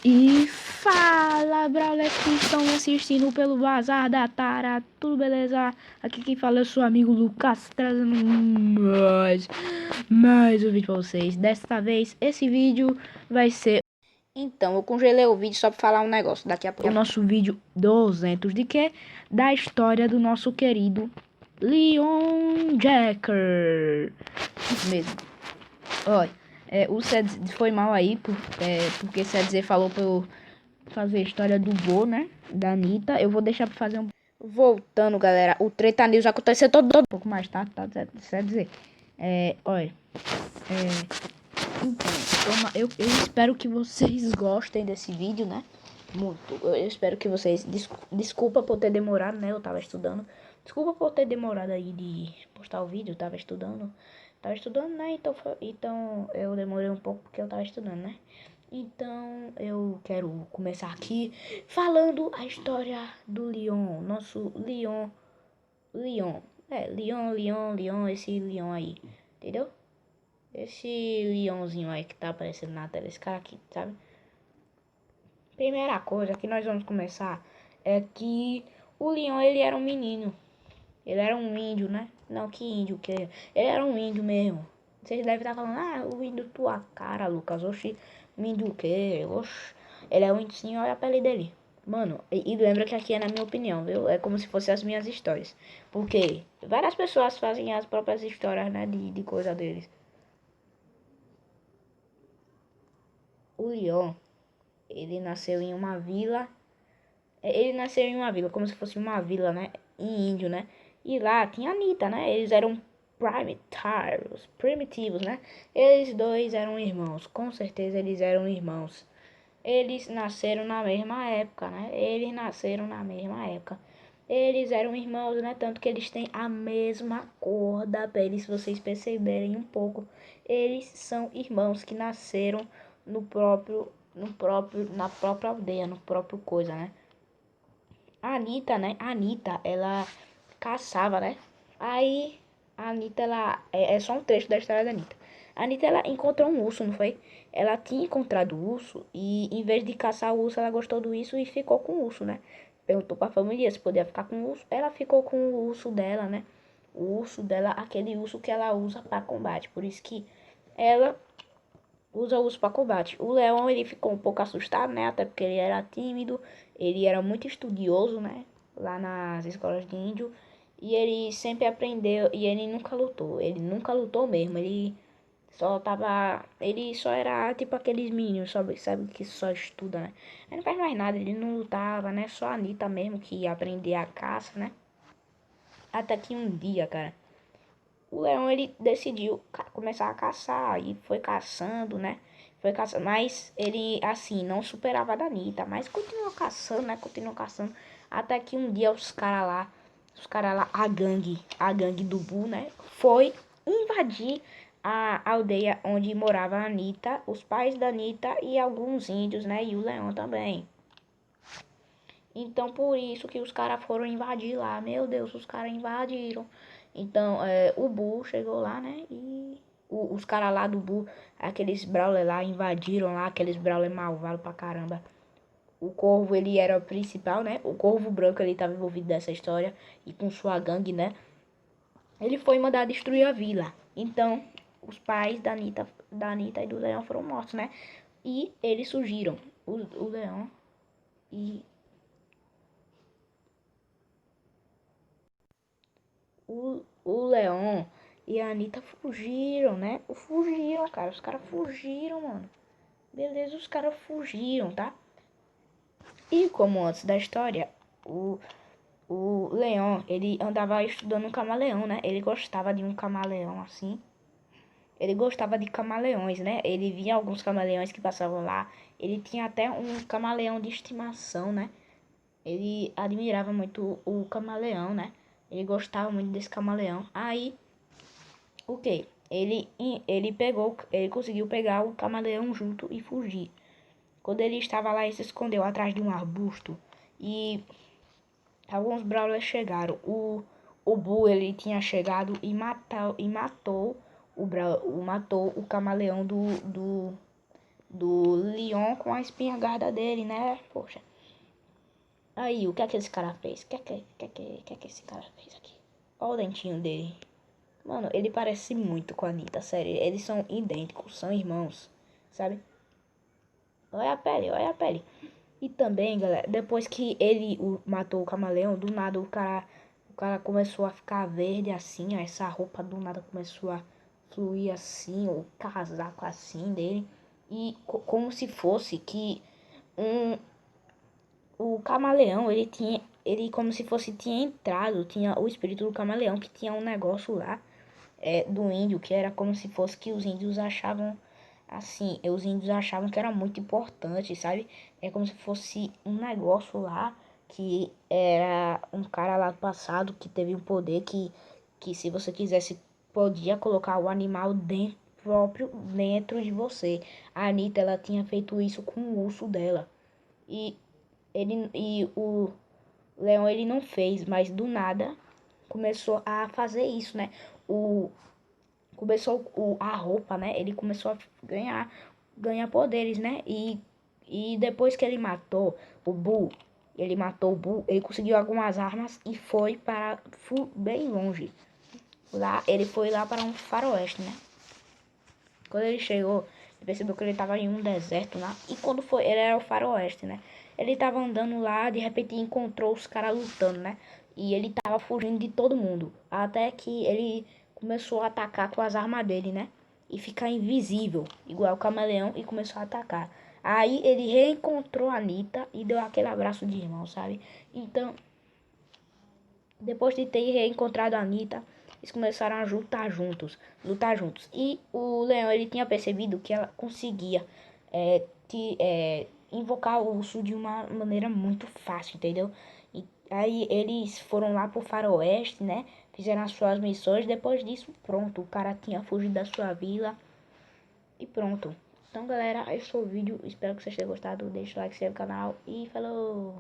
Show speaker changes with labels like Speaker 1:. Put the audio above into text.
Speaker 1: E fala, Brawler, que estão me assistindo pelo Bazar da Tara, tudo beleza? Aqui quem fala é o seu amigo Lucas, trazendo mais um vídeo pra vocês. Desta vez, esse vídeo vai ser...
Speaker 2: Então, eu congelei o vídeo só pra falar um negócio. Daqui a pouco.
Speaker 1: O nosso vídeo 200 de quê? Da história do nosso querido Leon Jacker. Isso mesmo. Olha, o Ced foi mal aí, porque Ced falou pra eu fazer a história do Bo, né? Da Anitta. Eu vou deixar pra fazer um...
Speaker 2: Voltando, galera. O Treta News aconteceu todo.
Speaker 1: Um pouco mais tarde, tá? Ced olha. Então, eu espero que vocês gostem desse vídeo, né? Muito. Eu espero que vocês... Desculpa por ter demorado, né? Eu tava estudando. Desculpa por ter demorado aí de postar o vídeo. Eu tava estudando. Né? Então eu demorei um pouco porque eu tava estudando, né? Então eu quero começar aqui falando a história do Leon. Nosso Leon. Leon, esse Leon aí. Entendeu? Esse leãozinho aí que tá aparecendo na tela, esse cara aqui, sabe? Primeira coisa que nós vamos começar é que o leão, ele era um menino. Ele era um índio, né? Não, que índio que ele era um índio mesmo. Vocês devem estar falando, o índio tua cara, Lucas. Oxi, um índio o quê? Oxi. Ele é um índio sim, olha a pele dele. Mano, e lembra que aqui é na minha opinião, viu? É como se fossem as minhas histórias. Porque várias pessoas fazem as próprias histórias, né? De coisa deles. O Leon, ele nasceu em uma vila. Ele nasceu em uma vila, como se fosse uma vila, né? Em índio, né? E lá tinha a Anitta, né? Eles eram primitivos, né? Eles dois eram irmãos, com certeza eles eram irmãos. Eles nasceram na mesma época, né? Eles nasceram na mesma época. Eles eram irmãos, né? Tanto que eles têm a mesma cor da pele, se vocês perceberem um pouco. Eles são irmãos que nasceram na própria aldeia, no próprio coisa, né? A Anitta, né? A Anitta, ela caçava, né? Aí, a Anitta, ela... É só um trecho da história da Anitta. A Anitta, ela encontrou um urso, não foi? Ela tinha encontrado o urso e, em vez de caçar o urso, ela gostou do urso e ficou com o urso, né? Perguntou pra família se podia ficar com o urso. Ela ficou com o urso dela, né? O urso dela, aquele urso que ela usa pra combate. Por isso que ela usa o urso para combate. O leão, ele ficou um pouco assustado, né? Até porque ele era tímido, ele era muito estudioso, né? Lá nas escolas de índio. E ele sempre aprendeu, e ele nunca lutou. Ele nunca lutou mesmo, ele só era tipo aqueles meninos, sabe que só estuda, né? Ele não faz mais nada, ele não lutava, né? Só a Anitta mesmo que ia aprender a caça, né? Até que um dia, cara, o leão, ele decidiu começar a caçar e foi caçando, né? Foi caçando, mas ele, assim, não superava a Danita, mas continuou caçando, né? Continuou caçando, até que um dia os caras lá, a gangue do Buu, né? Foi invadir a aldeia onde morava a Anitta, os pais da Anitta e alguns índios, né? E o leão também. Então, por isso que os caras foram invadir lá. Meu Deus, os caras invadiram. Então, o Buu chegou lá, né? E os caras lá do Buu, aqueles Brawler lá, invadiram lá, aqueles Brawler malvados pra caramba. O Corvo, ele era o principal, né? O Corvo Branco, ele tava envolvido nessa história. E com sua gangue, né? Ele foi mandar destruir a vila. Então, os pais da Anitta e do Leão foram mortos, né? E eles surgiram. O Leão e... O Leon e a Anitta fugiram, né? Fugiram, cara. Os caras fugiram, mano. Beleza, os caras fugiram, tá? E como antes da história, o Leon, ele andava estudando um camaleão, né? Ele gostava de um camaleão assim. Ele gostava de camaleões, né? Ele via alguns camaleões que passavam lá. Ele tinha até um camaleão de estimação, né? Ele admirava muito o camaleão, né? Ele gostava muito desse camaleão. Aí, o que? Ele conseguiu pegar o camaleão junto e fugir. Quando ele estava lá, ele se escondeu atrás de um arbusto e alguns brawlers chegaram. O Buu, ele tinha chegado e matou matou o camaleão do leão com a espingarda dele, né? Poxa. Aí, o que é que esse cara fez? O que é que esse cara fez aqui? Olha o dentinho dele. Mano, ele parece muito com a Anitta, sério. Eles são idênticos, são irmãos, sabe? Olha a pele, olha a pele. E também, galera, depois que ele matou o camaleão, do nada o cara começou a ficar verde assim, ó, essa roupa do nada começou a fluir assim, o casaco assim dele. E como se fosse que um, o camaleão, ele como se fosse tinha entrado, tinha o espírito do camaleão que tinha um negócio lá, do índio, que era como se fosse que os índios achavam assim, os índios achavam que era muito importante, sabe? É como se fosse um negócio lá que era um cara lá do passado que teve um poder que se você quisesse podia colocar o animal dentro próprio dentro de você. A Anitta, ela tinha feito isso com o urso dela. E o leão ele não fez, mas do nada começou a fazer isso, né? A roupa, né? Ele começou a ganhar poderes, né? E depois que o Bull, ele matou o Bull, ele conseguiu algumas armas e foi para bem longe. Lá, ele foi lá para um faroeste, né? Quando ele chegou, ele percebeu que ele estava em um deserto lá. E quando foi, ele era o faroeste, né? Ele estava andando lá, de repente encontrou os caras lutando, né? E ele tava fugindo de todo mundo. Até que ele começou a atacar com as armas dele, né? E ficar invisível, igual o camaleão, e começou a atacar. Aí ele reencontrou a Anitta e deu aquele abraço de irmão, sabe? Então, depois de ter reencontrado a Anitta, eles começaram a lutar juntos. E o leão, ele tinha percebido que ela conseguia invocar o urso de uma maneira muito fácil, entendeu? E aí eles foram lá pro faroeste, né? Fizeram as suas missões. Depois disso, pronto, o cara tinha fugido da sua vila e pronto. Então, galera, esse foi o vídeo. Espero que vocês tenham gostado. Deixa o like, se inscreve no canal e falou!